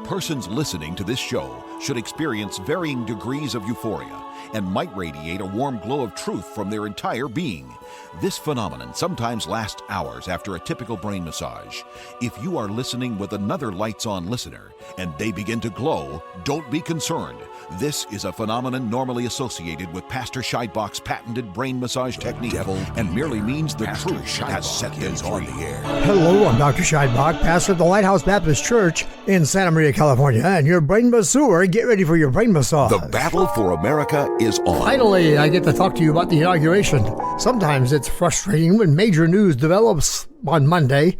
Persons listening to this show should experience varying degrees of euphoria and might radiate a warm glow of truth from their entire being. This phenomenon sometimes lasts hours after a typical brain massage. If you are listening with another lights-on listener and they begin to glow, don't be concerned. This is a phenomenon normally associated with Pastor Scheidbach's patented brain massage technique and merely means the truth has set them on the air. Hello, I'm Dr. Scheidbach, pastor of the Lighthouse Baptist Church in Santa Maria, California, and your brain masseur. Get ready for your brain massage. The battle for America is on. Finally, I get to talk to you about the inauguration. Sometimes it's frustrating when major news develops on Monday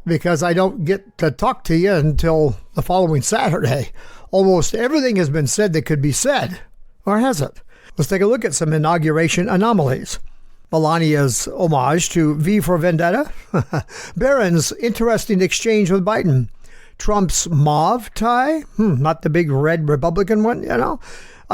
because I don't get to talk to you until the following Saturday. Almost everything has been said that could be said, or has it? Let's take a look at some inauguration anomalies. Melania's homage to V for Vendetta, Barron's interesting exchange with Biden, Trump's mauve tie, not the big red Republican one,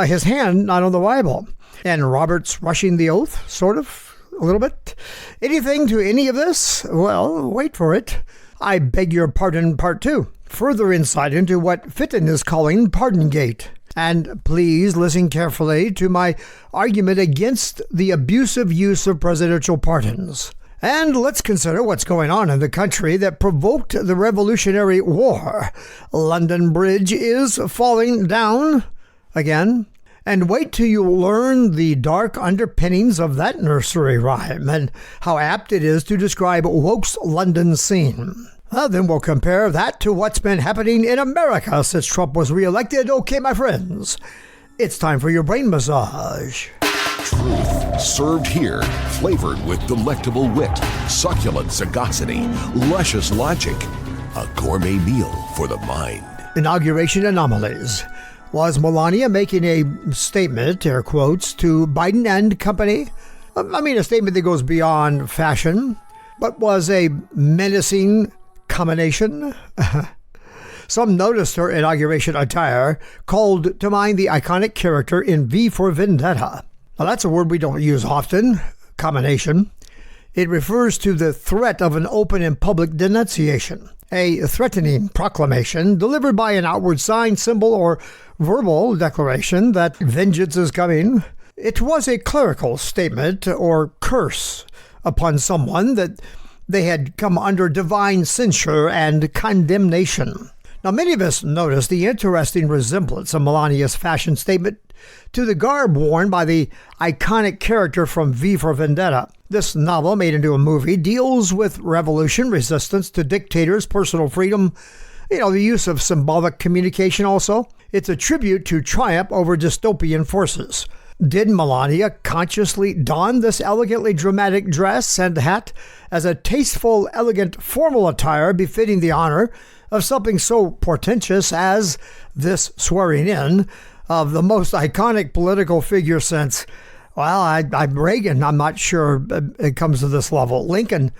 his hand not on the Bible, and Roberts rushing the oath, sort of, a little bit. Anything to any of this? Well, wait for it. I beg your pardon, part 2. Further insight into what Fitton is calling Pardongate. And please listen carefully to my argument against the abusive use of presidential pardons. And let's consider what's going on in the country that provoked the Revolutionary War. London Bridge is falling down again. And wait till you learn the dark underpinnings of that nursery rhyme and how apt it is to describe woke's London scene. Then we'll compare that to what's been happening in America since Trump was reelected. Okay, my friends, it's time for your brain massage. Truth served here, flavored with delectable wit, succulent sagacity, luscious logic. A gourmet meal for the mind. Inauguration anomalies. Was Melania making a statement, air quotes, to Biden and company? A statement that goes beyond fashion, but was a menacing combination. Some noticed her inauguration attire called to mind the iconic character in V for Vendetta. Now, that's a word we don't use often, combination. It refers to the threat of an open and public denunciation, a threatening proclamation delivered by an outward sign, symbol, or verbal declaration that vengeance is coming. It was a clerical statement or curse upon someone that they had come under divine censure and condemnation. Now, many of us noticed the interesting resemblance of Melania's fashion statement to the garb worn by the iconic character from V for Vendetta. This novel, made into a movie, deals with revolution, resistance to dictators, personal freedom, the use of symbolic communication also. It's a tribute to triumph over dystopian forces. Did Melania consciously don this elegantly dramatic dress and hat as a tasteful, elegant, formal attire befitting the honor of something so portentous as this swearing in of the most iconic political figure since, I'm Reagan. I'm not sure it comes to this level. Lincoln,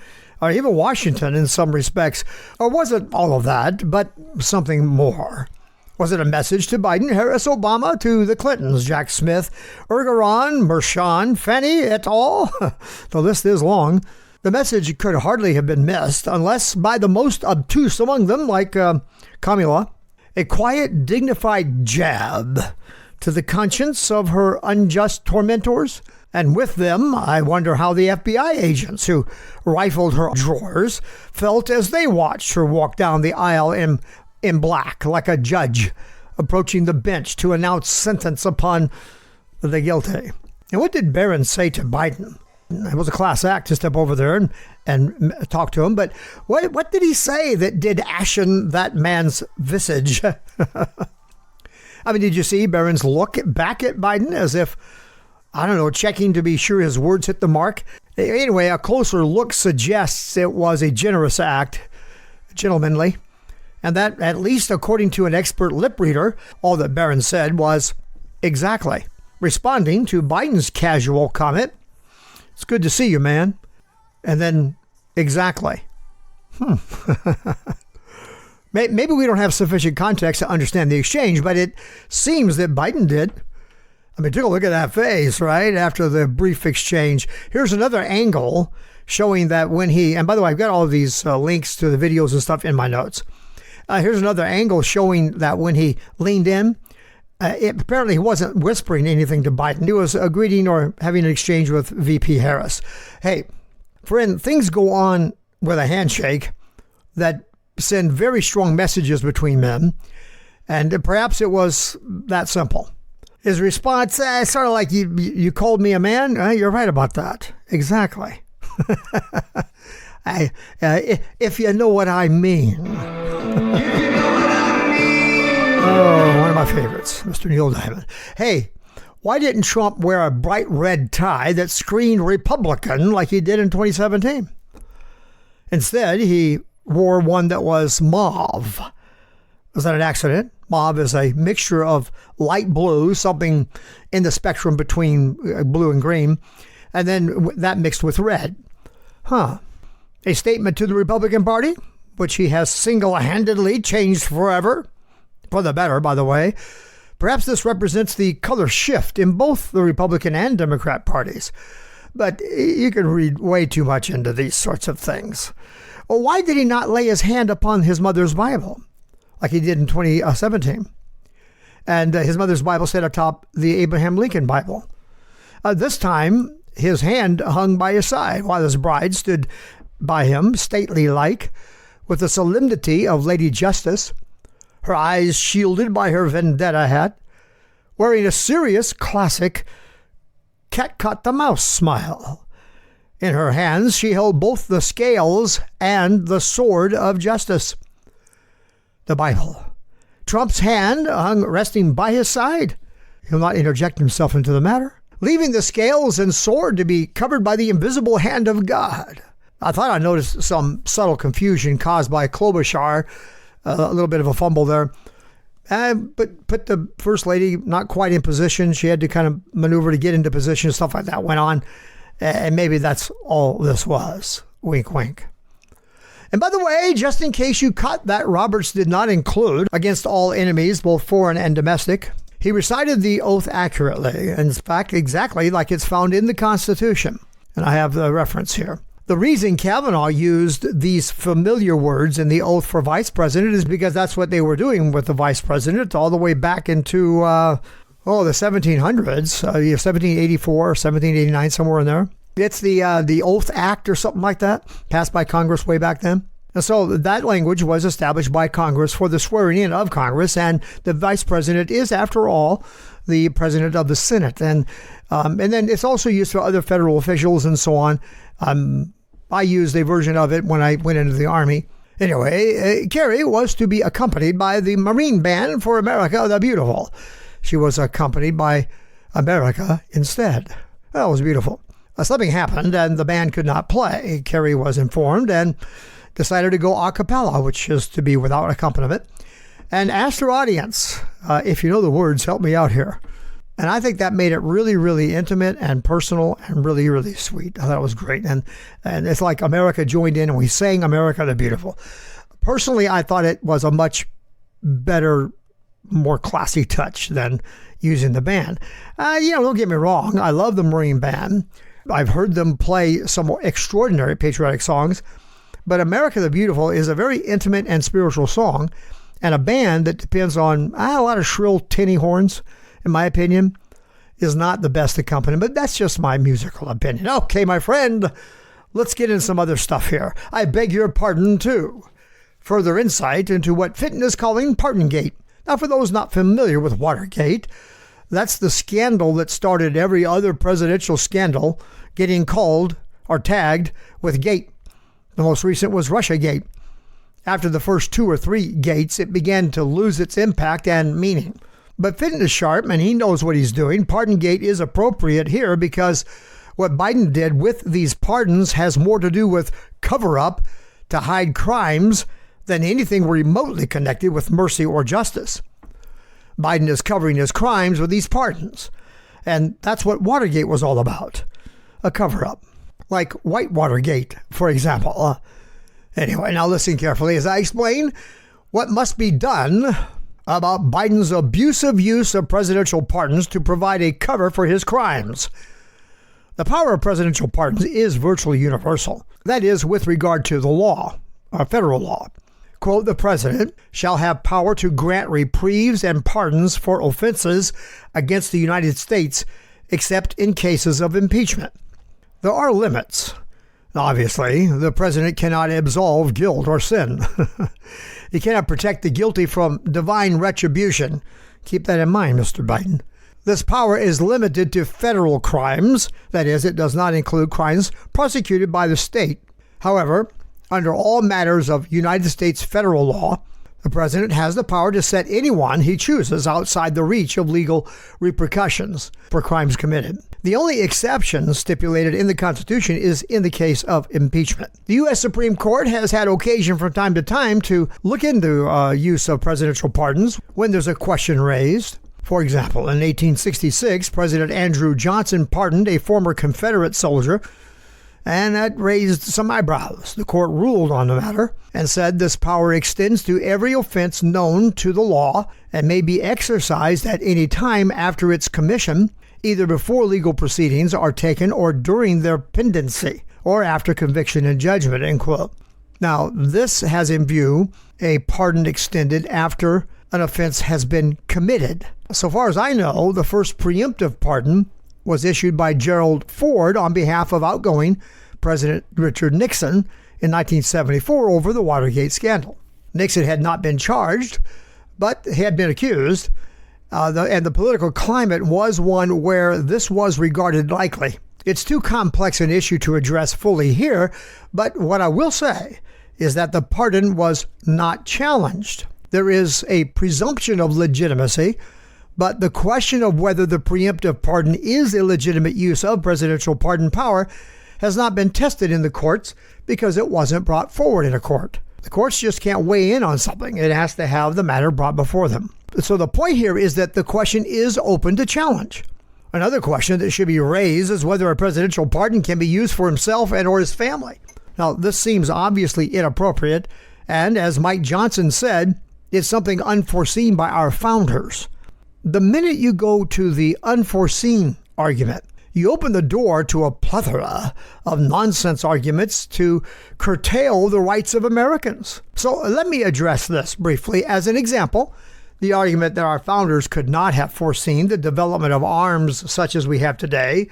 or even Washington in some respects. Or was it all of that, but something more? Was it a message to Biden, Harris, Obama, to the Clintons, Jack Smith, Ergeron, Mershon, Fanny, et al.? The list is long. The message could hardly have been missed unless by the most obtuse among them, like Kamala, a quiet, dignified jab to the conscience of her unjust tormentors. And with them, I wonder how the FBI agents who rifled her drawers felt as they watched her walk down the aisle in black, like a judge approaching the bench to announce sentence upon the guilty. And what did Barron say to Biden? It was a class act to step over there and talk to him, but what did he say that did ashen that man's visage? Did you see Barron's look back at Biden as if, checking to be sure his words hit the mark? Anyway, a closer look suggests it was a generous act, gentlemanly. And that, at least according to an expert lip reader, all that Barron said was exactly, responding to Biden's casual comment, "It's good to see you, man." And then, exactly. Maybe we don't have sufficient context to understand the exchange, but it seems that Biden did. Take a look at that face, right, after the brief exchange. Here's another angle showing that when he, and by the way, I've got all of these links to the videos and stuff in my notes. Here's another angle showing that when he leaned in, apparently he wasn't whispering anything to Biden. He was greeting or having an exchange with VP Harris. Hey, friend, things go on with a handshake that send very strong messages between men, and perhaps it was that simple. His response, sort of like, you called me a man? You're right about that. Exactly. If you know what I mean. Oh, one of my favorites, Mr. Neil Diamond. Hey, why didn't Trump wear a bright red tie that screamed Republican like he did in 2017? Instead, he wore one that was mauve. Was that an accident? Mauve is a mixture of light blue, something in the spectrum between blue and green, and then that mixed with red. A statement to the Republican Party, which he has single-handedly changed forever. For the better, by the way. Perhaps this represents the color shift in both the Republican and Democrat parties. But you can read way too much into these sorts of things. Well, why did he not lay his hand upon his mother's Bible, like he did in 2017? And his mother's Bible sat atop the Abraham Lincoln Bible. This time, his hand hung by his side, while his bride stood by him, stately-like, with the solemnity of Lady Justice, her eyes shielded by her vendetta hat, wearing a serious, classic cat-caught-the-mouse smile. In her hands, she held both the scales and the sword of justice. The Bible. Trump's hand hung resting by his side. He'll not interject himself into the matter, leaving the scales and sword to be covered by the invisible hand of God. I thought I noticed some subtle confusion caused by Klobuchar, a little bit of a fumble there. But put the First Lady not quite in position. She had to kind of maneuver to get into position. Stuff like that went on. And maybe that's all this was. Wink, wink. And by the way, just in case you caught that, Roberts did not include against all enemies, both foreign and domestic. He recited the oath accurately. In fact, exactly like it's found in the Constitution. And I have the reference here. The reason Kavanaugh used these familiar words in the oath for vice president is because that's what they were doing with the vice president all the way back into, the 1700s, 1784 or 1789, somewhere in there. It's the Oath Act or something like that, passed by Congress way back then. And so that language was established by Congress for the swearing in of Congress, and the vice president is, after all, the president of the Senate. And then it's also used for other federal officials and so on. I used a version of it when I went into the Army. Anyway, Kerry was to be accompanied by the Marine Band for America the Beautiful. She was accompanied by America instead. That was beautiful. Something happened and the band could not play. Kerry was informed and decided to go a cappella, which is to be without accompaniment, and asked her audience, if you know the words, help me out here. And I think that made it really, really intimate and personal and really, really sweet. I thought it was great. And it's like America joined in and we sang America the Beautiful. Personally, I thought it was a much better, more classy touch than using the band. Don't get me wrong. I love the Marine Band. I've heard them play some extraordinary patriotic songs. But America the Beautiful is a very intimate and spiritual song, and a band that depends on a lot of shrill, tinny horns, in my opinion, is not the best accompaniment. But that's just my musical opinion. Okay, my friend, let's get into some other stuff here. I beg your pardon, too. Further insight into what Fitton is calling Pardongate. Now, for those not familiar with Watergate, that's the scandal that started every other presidential scandal getting called or tagged with Gate. The most recent was Russiagate. After the first 2 or 3 gates, it began to lose its impact and meaning. But Fitton is sharp, and he knows what he's doing. Pardongate is appropriate here because what Biden did with these pardons has more to do with cover-up to hide crimes than anything remotely connected with mercy or justice. Biden is covering his crimes with these pardons. And that's what Watergate was all about, a cover-up. Like Whitewatergate, for example. Anyway, now listen carefully as I explain what must be done about Biden's abusive use of presidential pardons to provide a cover for his crimes. The power of presidential pardons is virtually universal. That is, with regard to the law, federal law. quote, the president shall have power to grant reprieves and pardons for offenses against the United States, except in cases of impeachment. There are limits. Obviously, the president cannot absolve guilt or sin. He cannot protect the guilty from divine retribution. Keep that in mind, Mr. Biden. This power is limited to federal crimes. That is, it does not include crimes prosecuted by the state. However, under all matters of United States federal law, the president has the power to set anyone he chooses outside the reach of legal repercussions for crimes committed. The only exception stipulated in the Constitution is in the case of impeachment. The U.S. Supreme Court has had occasion from time to time to look into use of presidential pardons when there's a question raised. For example, in 1866, President Andrew Johnson pardoned a former Confederate soldier, and that raised some eyebrows. The court ruled on the matter and said this power extends to every offense known to the law and may be exercised at any time after its commission, either before legal proceedings are taken or during their pendency, or after conviction and judgment, end quote. Now, this has in view a pardon extended after an offense has been committed. So far as I know, the first preemptive pardon was issued by Gerald Ford on behalf of outgoing President Richard Nixon in 1974 over the Watergate scandal. Nixon had not been charged, but had been accused, and the political climate was one where this was regarded likely. It's too complex an issue to address fully here, but what I will say is that the pardon was not challenged. There is a presumption of legitimacy, but the question of whether the preemptive pardon is a legitimate use of presidential pardon power has not been tested in the courts because it wasn't brought forward in a court. The courts just can't weigh in on something. It has to have the matter brought before them. So the point here is that the question is open to challenge. Another question that should be raised is whether a presidential pardon can be used for himself and or his family. Now, this seems obviously inappropriate, and as Mike Johnson said, it's something unforeseen by our founders. The minute you go to the unforeseen argument, you open the door to a plethora of nonsense arguments to curtail the rights of Americans. So let me address this briefly as an example. The argument that our founders could not have foreseen the development of arms such as we have today,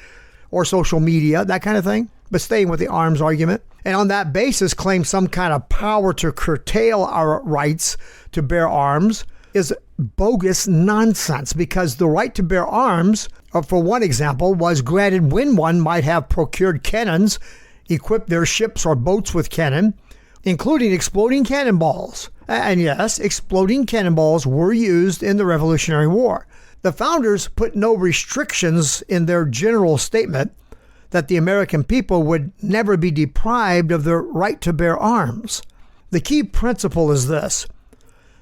or social media, that kind of thing, but staying with the arms argument, and on that basis claim some kind of power to curtail our rights to bear arms is bogus nonsense, because the right to bear arms, for one example, was granted when one might have procured cannons, equipped their ships or boats with cannon, including exploding cannonballs. And yes, exploding cannonballs were used in the Revolutionary War. The founders put no restrictions in their general statement that the American people would never be deprived of their right to bear arms. The key principle is this: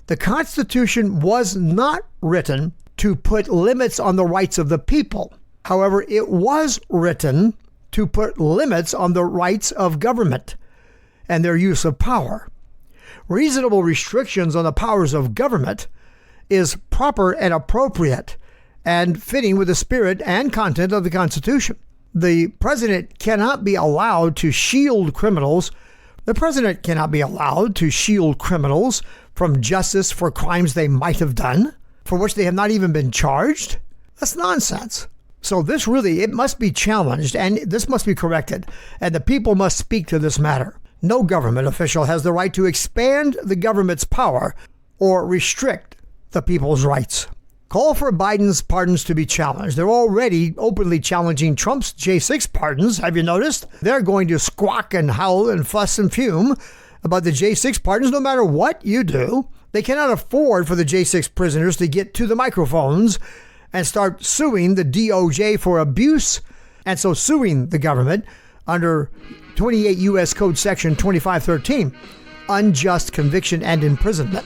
the Constitution was not written to put limits on the rights of the people. However, it was written to put limits on the rights of government and their use of power. Reasonable restrictions on the powers of government is proper and appropriate and fitting with the spirit and content of the Constitution. The president cannot be allowed to shield criminals. The president cannot be allowed to shield criminals from justice for crimes they might have done, for which they have not even been charged. That's nonsense. So this really, it must be challenged, and this must be corrected, and the people must speak to this matter. No government official has the right to expand the government's power or restrict the people's rights. Call for Biden's pardons to be challenged. They're already openly challenging Trump's J6 pardons. Have you noticed? They're going to squawk and howl and fuss and fume about the J6 pardons no matter what you do. They cannot afford for the J6 prisoners to get to the microphones and start suing the DOJ for abuse, and so suing the government under 28 U.S. Code Section 2513, unjust conviction and imprisonment.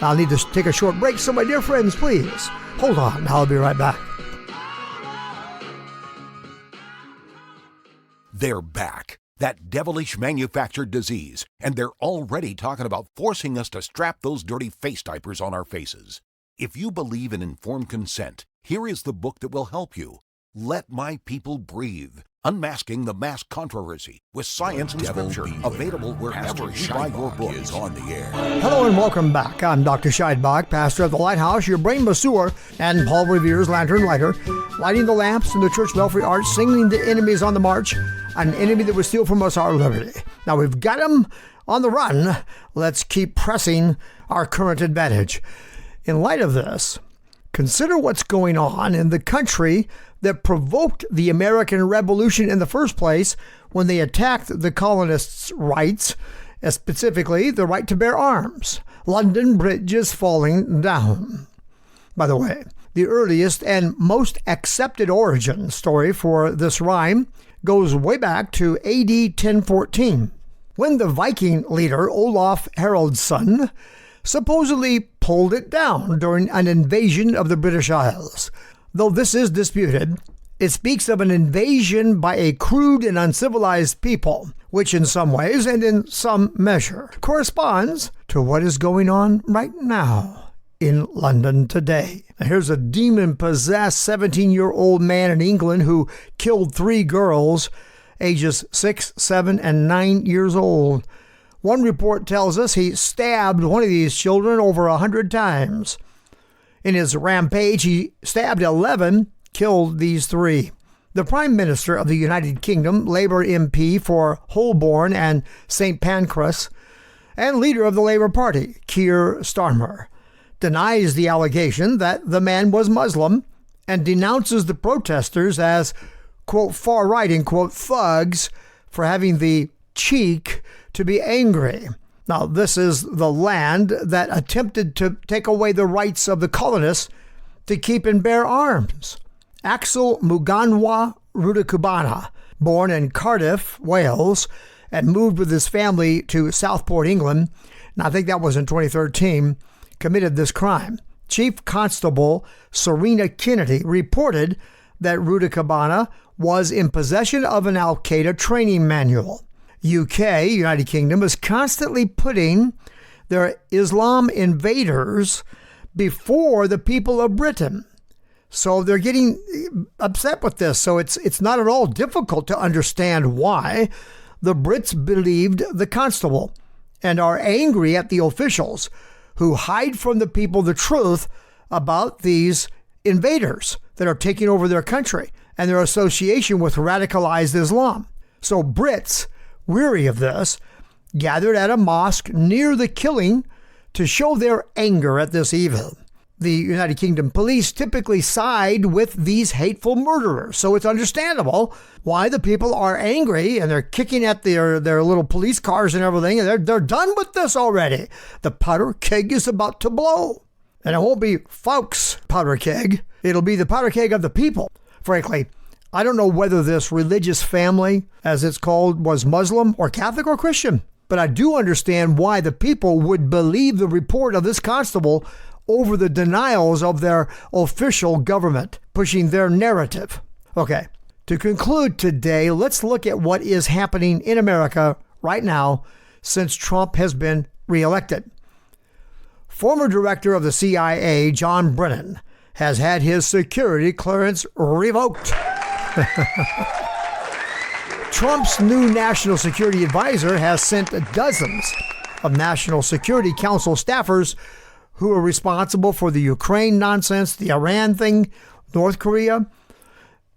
I'll need to take a short break, so my dear friends, please hold on. I'll be right back. They're back. That devilish manufactured disease. And they're already talking about forcing us to strap those dirty face diapers on our faces. If you believe in informed consent, here is the book that will help you. Let My People Breathe. Unmasking the Mask Controversy with Science and Scripture. Available wherever you buy your books. Is on the air. Hello and welcome back. I'm Dr. Scheidbach, pastor of the Lighthouse, your brain masseur, and Paul Revere's lantern lighter, lighting the lamps in the church belfry arch, singing the enemies on the march, an enemy that would steal from us our liberty. Now we've got him on the run. Let's keep pressing our current advantage. In light of this, consider what's going on in the country that provoked the American Revolution in the first place when they attacked the colonists' rights, specifically the right to bear arms. London Bridge is falling down. By the way, the earliest and most accepted origin story for this rhyme goes way back to AD 1014, when the Viking leader Olaf Haraldsson supposedly pulled it down during an invasion of the British Isles. Though this is disputed, it speaks of an invasion by a crude and uncivilized people, which in some ways and in some measure corresponds to what is going on right now in London today. Now, here's a demon-possessed 17-year-old man in England who killed 3 girls, ages 6, 7, and 9 years old. One report tells us he stabbed one of these children over 100 times. In his rampage, he stabbed 11, killed these 3. The Prime Minister of the United Kingdom, Labour MP for Holborn and St. Pancras, and leader of the Labour Party, Keir Starmer, denies the allegation that the man was Muslim and denounces the protesters as, quote, far-right and, quote, thugs for having the cheek to be angry. Now, this is the land that attempted to take away the rights of the colonists to keep and bear arms. Axel Muganwa Rudakubana, born in Cardiff, Wales, and moved with his family to Southport, England, and I think that was in 2013, committed this crime. Chief Constable Serena Kennedy reported that Rudakubana was in possession of an Al-Qaeda training manual. UK, United Kingdom, is constantly putting their Islam invaders before the people of Britain. So they're getting upset with this. So it's not at all difficult to understand why the Brits believed the constable and are angry at the officials who hide from the people the truth about these invaders that are taking over their country and their association with radicalized Islam. So Brits, weary of this, gathered at a mosque near the killing to show their anger at this evil. The United Kingdom police typically side with these hateful murderers, so it's understandable why the people are angry and they're kicking at their little police cars and everything, and they're done with this already. The powder keg is about to blow. And it won't be Fouke's powder keg. It'll be the powder keg of the people. Frankly, I don't know whether this religious family, as it's called, was Muslim or Catholic or Christian, but I do understand why the people would believe the report of this constable over the denials of their official government, pushing their narrative. Okay, to conclude today, let's look at what is happening in America right now since Trump has been reelected. Former director of the CIA, John Brennan, has had his security clearance revoked. Trump's new national security advisor has sent dozens of National Security Council staffers who are responsible for the Ukraine nonsense, the Iran thing, North Korea.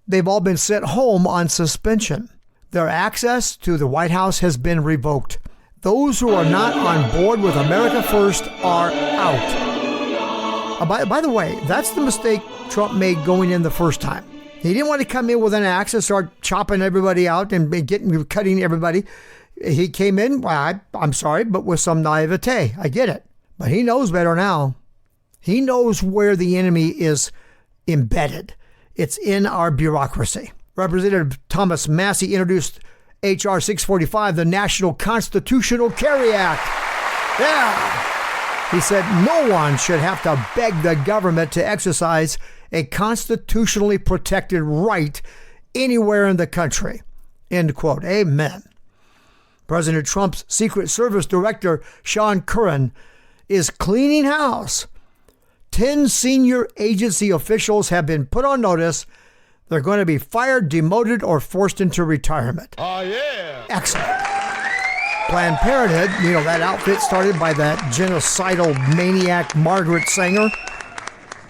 They've all been sent home on suspension. Their access to the White House has been revoked. Those who are not on board with America First are out. By the way, that's the mistake Trump made going in the first time. He didn't want to come in with an axe and start chopping everybody out and cutting everybody. He came in, well, I'm sorry, but with some naivete. I get it. But he knows better now. He knows where the enemy is embedded. It's in our bureaucracy. Representative Thomas Massey introduced H.R. 645, the National Constitutional Carry Act. Yeah. He said no one should have to beg the government to exercise a constitutionally protected right anywhere in the country. End quote. Amen. President Trump's Secret Service Director, Sean Curran, is cleaning house. 10 senior agency officials have been put on notice They're going to be fired, demoted, or forced into retirement. Oh, yeah. Excellent. Planned Parenthood, that outfit started by that genocidal maniac Margaret Sanger,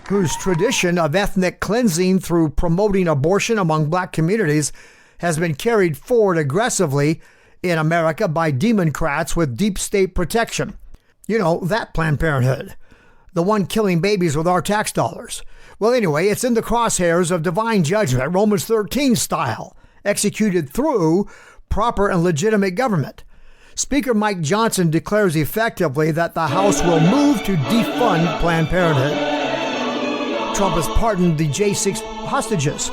whose tradition of ethnic cleansing through promoting abortion among black communities has been carried forward aggressively in America by Democrats with deep state protection. That Planned Parenthood, the one killing babies with our tax dollars. Well, anyway, it's in the crosshairs of divine judgment, Romans 13 style, executed through proper and legitimate government. Speaker Mike Johnson declares effectively that the House will move to defund Planned Parenthood. Trump has pardoned the J6 hostages.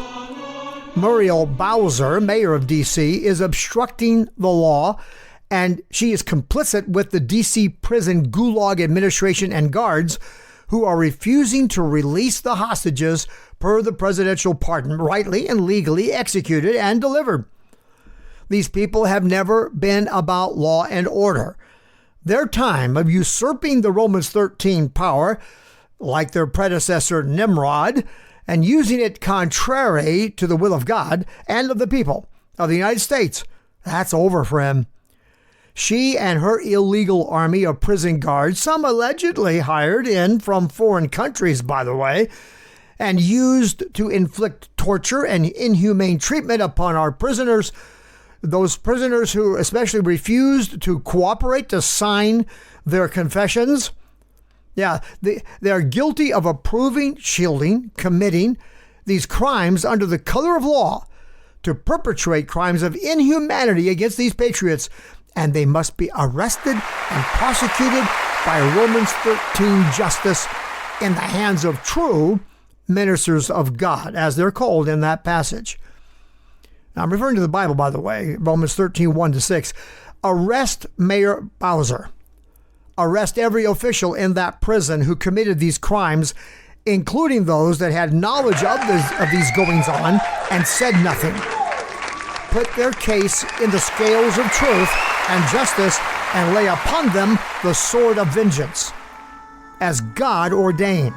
Muriel Bowser, mayor of D.C., is obstructing the law, and she is complicit with the D.C. prison gulag administration and guards who are refusing to release the hostages per the presidential pardon, rightly and legally executed and delivered. These people have never been about law and order. Their time of usurping the Romans 13 power, like their predecessor Nimrod, and using it contrary to the will of God and of the people of the United States, that's over for him. She and her illegal army of prison guards, some allegedly hired in from foreign countries, by the way, and used to inflict torture and inhumane treatment upon our prisoners, those prisoners who especially refused to cooperate to sign their confessions. Yeah, they are guilty of approving, shielding, committing these crimes under the color of law to perpetrate crimes of inhumanity against these patriots, and they must be arrested and prosecuted by Romans 13 justice in the hands of true ministers of God, as they're called in that passage. Now, I'm referring to the Bible, by the way, Romans 13, 1-6. Arrest Mayor Bowser. Arrest every official in that prison who committed these crimes, including those that had knowledge of these goings-on and said nothing. Put their case in the scales of truth and justice and lay upon them the sword of vengeance, as God ordained.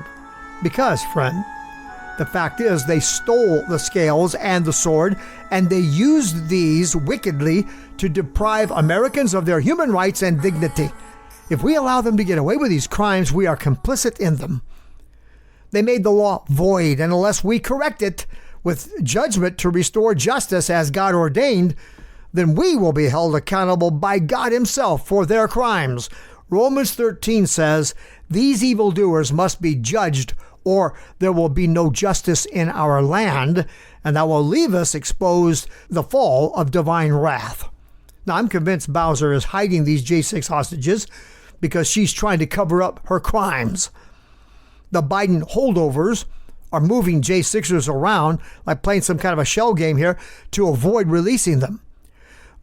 Because, friend, the fact is they stole the scales and the sword, and they used these wickedly to deprive Americans of their human rights and dignity. If we allow them to get away with these crimes, we are complicit in them. They made the law void, and unless we correct it with judgment to restore justice as God ordained, then we will be held accountable by God himself for their crimes. Romans 13 says, these evildoers must be judged, or there will be no justice in our land, and that will leave us exposed the fall of divine wrath. Now, I'm convinced Bowser is hiding these J6 hostages because she's trying to cover up her crimes. The Biden holdovers are moving J6ers around, like playing some kind of a shell game here, to avoid releasing them.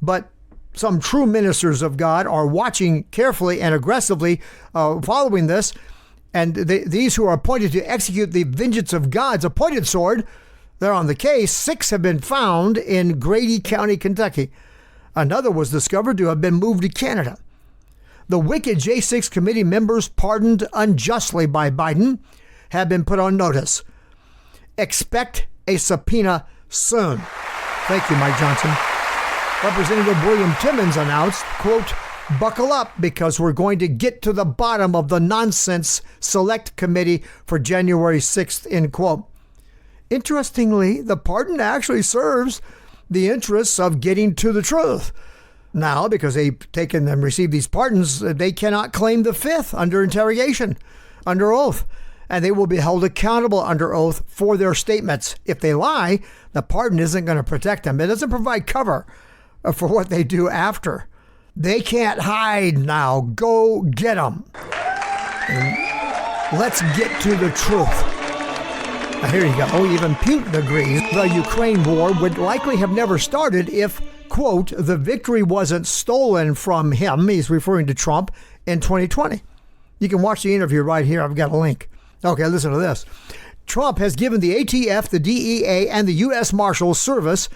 But some true ministers of God are watching carefully and aggressively, following this, and these who are appointed to execute the vengeance of God's appointed sword, they're on the case. 6 have been found in Grady County, Kentucky. Another was discovered to have been moved to Canada. The wicked J6 committee members pardoned unjustly by Biden have been put on notice. Expect a subpoena soon. Thank you, Mike Johnson. Representative William Timmons announced, quote, buckle up because we're going to get to the bottom of the nonsense select committee for January 6th, end quote. Interestingly, the pardon actually serves the interests of getting to the truth. Now, because they've taken and received these pardons, they cannot claim the 5th under interrogation, under oath, and they will be held accountable under oath for their statements. If they lie, the pardon isn't going to protect them. It doesn't provide cover for what they do after. They can't hide now. Go get them. And let's get to the truth. Now, here you go. Even Putin agrees the Ukraine war would likely have never started if, quote, the victory wasn't stolen from him. He's referring to Trump in 2020. You can watch the interview right here. I've got a link. Okay, listen to this. Trump has given the ATF, the DEA, and the U.S. Marshals Service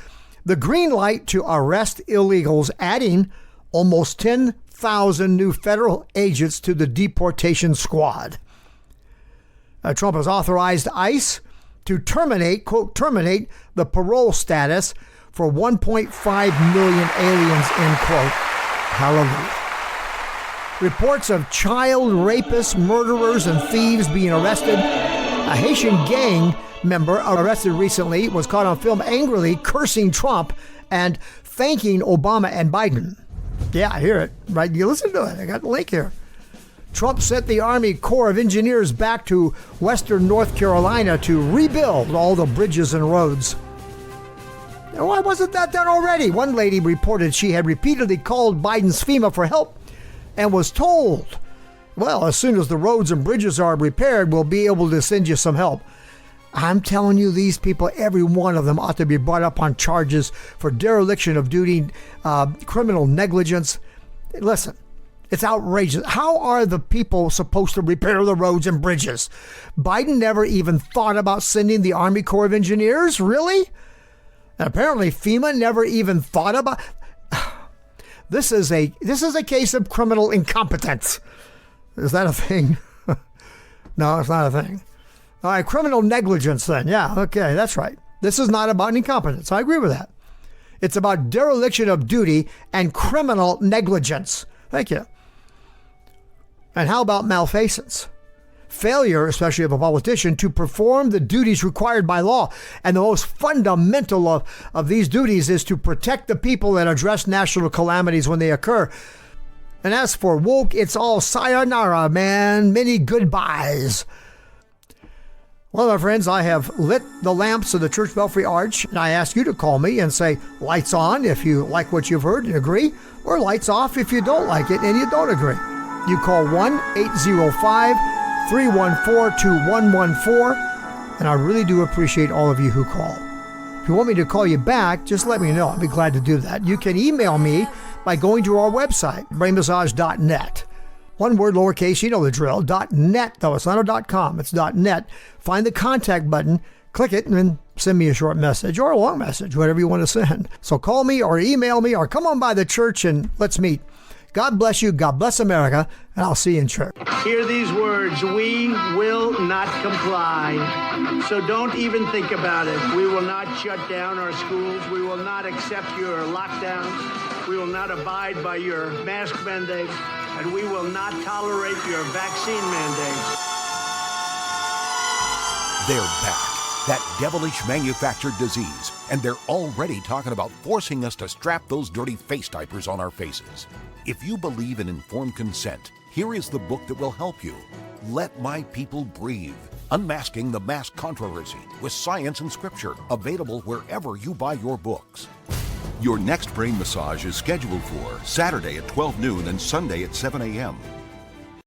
the green light to arrest illegals, adding almost 10,000 new federal agents to the deportation squad. Trump has authorized ICE to terminate, quote, terminate the parole status for 1.5 million aliens, end quote. Hallelujah. Reports of child rapists, murderers, and thieves being arrested. A Haitian gang member arrested recently was caught on film angrily cursing Trump and thanking Obama and Biden. Yeah, I hear it. Right? You listen to it. I got the link here. Trump sent the Army Corps of Engineers back to western North Carolina to rebuild all the bridges and roads. Why wasn't that done already? One lady reported she had repeatedly called Biden's FEMA for help and was told, well, as soon as the roads and bridges are repaired, we'll be able to send you some help. I'm telling you, these people, every one of them ought to be brought up on charges for dereliction of duty, criminal negligence. Listen, it's outrageous. How are the people supposed to repair the roads and bridges? Biden never even thought about sending the Army Corps of Engineers? Really? And apparently FEMA never even thought about. This is a case of criminal incompetence. Is that a thing? No, it's not a thing. All right, criminal negligence then. Yeah, okay, that's right. This is not about incompetence. I agree with that. It's about dereliction of duty and criminal negligence. Thank you. And how about malfeasance? Failure, especially of a politician, to perform the duties required by law. And the most fundamental of these duties is to protect the people and address national calamities when they occur. And as for woke, it's all sayonara, man. Many goodbyes. Well, my friends, I have lit the lamps of the Church Belfry Arch, and I ask you to call me and say, lights on if you like what you've heard and agree, or lights off if you don't like it and you don't agree. You call 1-805-314-2114, and I really do appreciate all of you who call. If you want me to call you back, just let me know. I'll be glad to do that. You can email me by going to our website, brainmassage.net. One word, lowercase, you know the drill. .net, though. It's not a .com. It's .net. Find the contact button, click it, and then send me a short message or a long message, whatever you want to send. So call me or email me or come on by the church and let's meet. God bless you. God bless America. And I'll see you in church. Hear these words. We will not comply. So don't even think about it. We will not shut down our schools. We will not accept your lockdowns. We will not abide by your mask mandates. And we will not tolerate your vaccine mandates. They're back. That devilish manufactured disease. And they're already talking about forcing us to strap those dirty face diapers on our faces. If you believe in informed consent, here is the book that will help you. Let My People Breathe. Unmasking the Mask Controversy with science and scripture. Available wherever you buy your books. Your next brain massage is scheduled for Saturday at 12 noon and Sunday at 7 a.m.